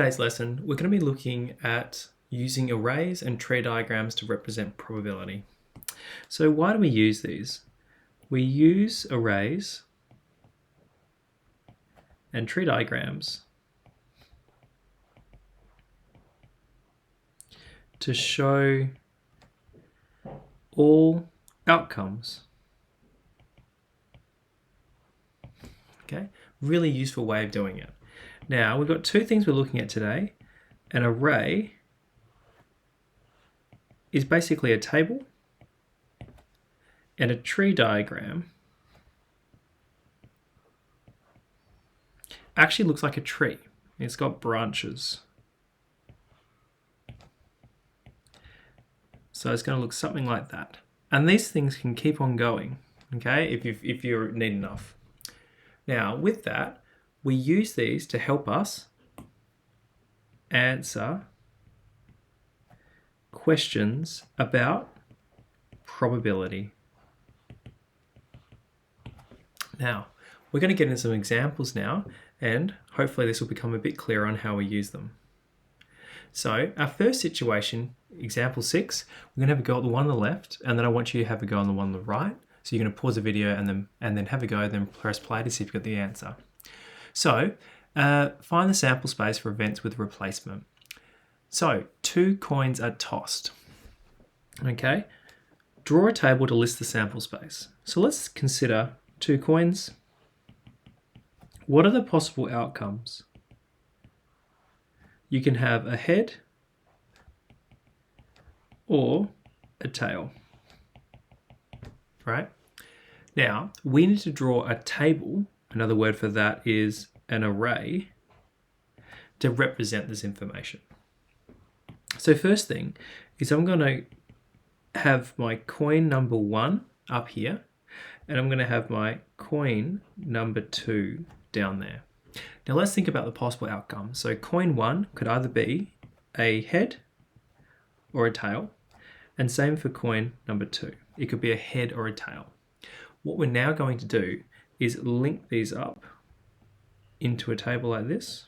Today's lesson, we're going to be looking at using arrays and tree diagrams to represent probability. So why do we use these? We use arrays and tree diagrams to show all outcomes. Okay, really useful way of doing it. Now, we've got two things we're looking at today. An array is basically a table, and a tree diagram actually looks like a tree. It's got branches. So it's going to look something like that. And these things can keep on going, okay, if you need enough. Now, with that, we use these to help us answer questions about probability. Now, we're going to get into some examples now, and hopefully this will become a bit clearer on how we use them. So, our first situation, example 6, we're going to have a go at the one on the left, and then I want you to have a go on the one on the right. So you're going to pause the video and then have a go, then press play to see if you've got the answer. So, find the sample space for events with replacement. So, 2 coins are tossed. Okay, draw a table to list the sample space. So let's consider 2 coins. What are the possible outcomes? You can have a head or a tail. Right? Now, we need to draw a table. Another word for that is an array to represent this information. So first thing is I'm going to have my coin number 1 up here, and I'm going to have my coin number 2 down there. Now let's think about the possible outcomes. So coin 1 could either be a head or a tail, and same for coin number 2. It could be a head or a tail. What we're now going to do is link these up into a table like this.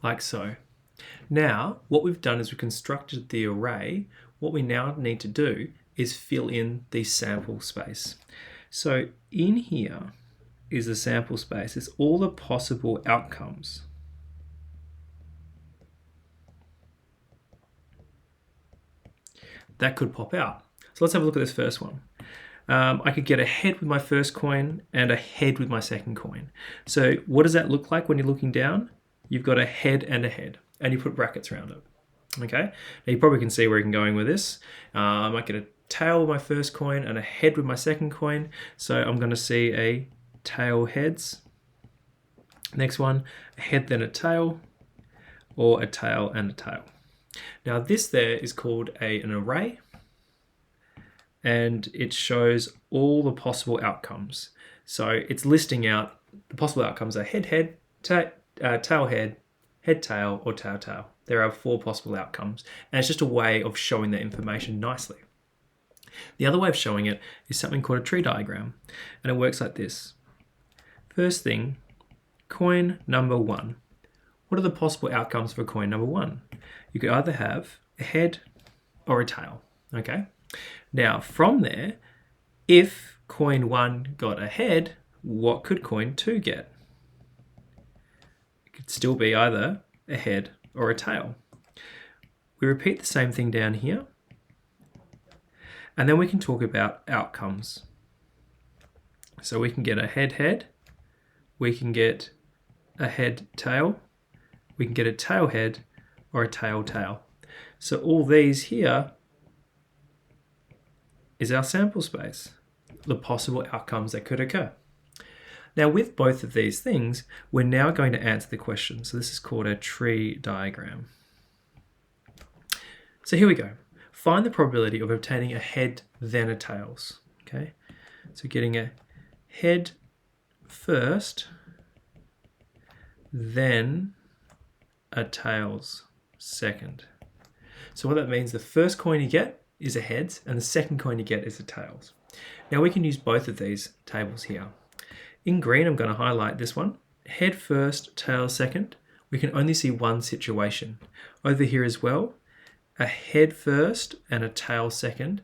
Like so. Now, what we've done is we've constructed the array. What we now need to do is fill in the sample space. So in here is the sample space. It's all the possible outcomes. That could pop out. So let's have a look at this first one. I could get a head with my first coin and a head with my second coin. So what does that look like when you're looking down? You've got a head, and you put brackets around it. Okay, now you probably can see where I'm going with this. I might get a tail with my first coin and a head with my second coin. So I'm going to see a tail heads. Next one, a head then a tail, or a tail and a tail. Now this there is called an array, and it shows all the possible outcomes. So it's listing out the possible outcomes are head, head, tail, head, head, tail, or tail, tail. There are 4 possible outcomes, and it's just a way of showing that information nicely. The other way of showing it is something called a tree diagram, and it works like this. First thing, coin number 1. What are the possible outcomes for coin number 1? You could either have a head or a tail, okay? Now, from there, if coin 1 got a head, what could coin 2 get? It could still be either a head or a tail. We repeat the same thing down here, and then we can talk about outcomes. So we can get a head, head, we can get a head, tail, we can get a tail, head, or a tail, tail. So all these here is our sample space, the possible outcomes that could occur. Now with both of these things, we're now going to answer the question. So this is called a tree diagram. So here we go. Find the probability of obtaining a head then a tails. Okay, so getting a head first, then a tails second. So what that means, the first coin you get is a heads, and the second coin you get is a tails. Now we can use both of these tables here. In green, I'm going to highlight this one. Head first, tails second. We can only see one situation. Over here as well, a head first and a tail second.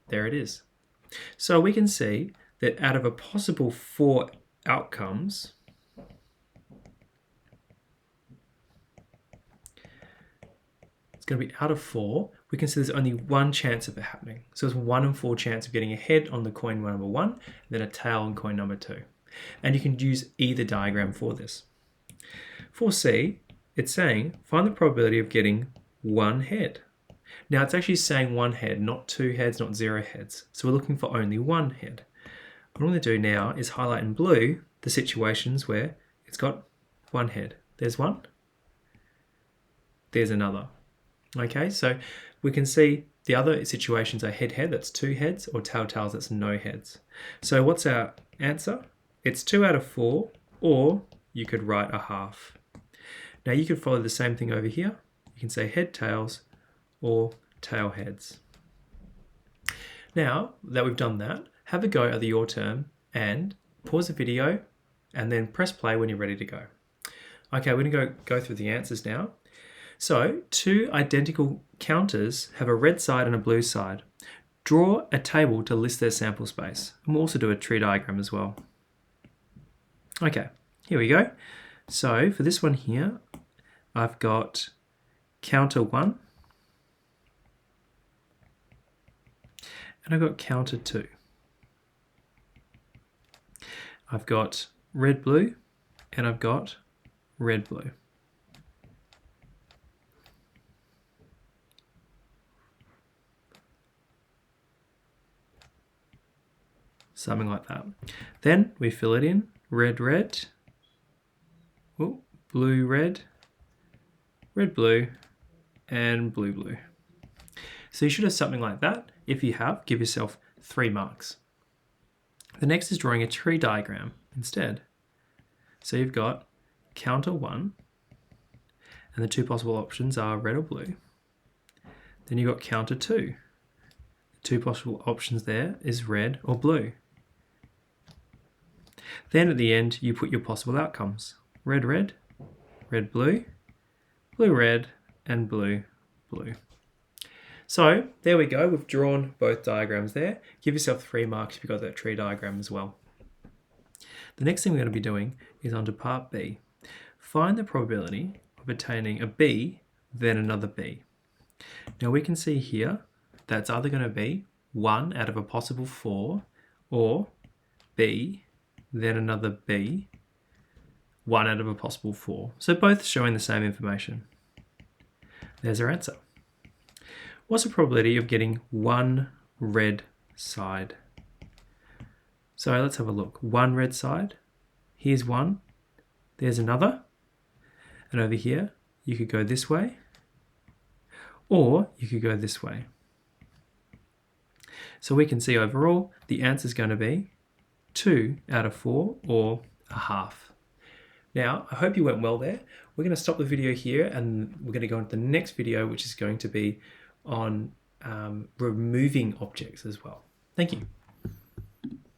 There it is. So we can see that out of a possible 4 outcomes, it's going to be out of 4. We can see there's only one chance of it happening. So it's 1 in 4 chance of getting a head on the coin number 1, and then a tail on coin number 2. And you can use either diagram for this. For C, it's saying find the probability of getting 1 head. Now it's actually saying 1 head, not 2 heads, not 0 heads. So we're looking for only 1 head. What I'm going to do now is highlight in blue the situations where it's got 1 head. There's one. There's another. Okay, so we can see the other situations are head-head, that's 2 heads, or tail-tails, that's no heads. So what's our answer? It's 2 out of 4, or you could write a half. Now you could follow the same thing over here. You can say head-tails or tail-heads. Now that we've done that, have a go at the your term and pause the video and then press play when you're ready to go. Okay, we're going to go through the answers now. So 2 identical counters have a red side and a blue side. Draw a table to list their sample space. And we'll also do a tree diagram as well. Okay, here we go. So for this one here, I've got counter 1 and I've got counter 2. I've got red blue and I've got red blue. Something like that. Then we fill it in red, red, blue, red, red, blue, and blue, blue. So you should have something like that. If you have, give yourself 3 marks. The next is drawing a tree diagram instead. So you've got counter 1, and the 2 possible options are red or blue. Then you've got counter 2. The 2 possible options there is red or blue. Then at the end, you put your possible outcomes. Red, red, red, blue, blue, red, and blue, blue. So there we go. We've drawn both diagrams there. Give yourself 3 marks if you've got that tree diagram as well. The next thing we're going to be doing is on to part B. Find the probability of attaining a B, then another B. Now we can see here that's either going to be 1 out of a possible 4 or B, then another B, 1 out of a possible 4. So both showing the same information. There's our answer. What's the probability of getting 1 red side? So let's have a look. 1 red side. Here's 1. There's another. And over here, you could go this way, or you could go this way. So we can see overall, the answer is going to be 2 out of 4, or a half. Now, I hope you went well there. We're going to stop the video here, and we're going to go into the next video, which is going to be on removing objects as well. Thank you.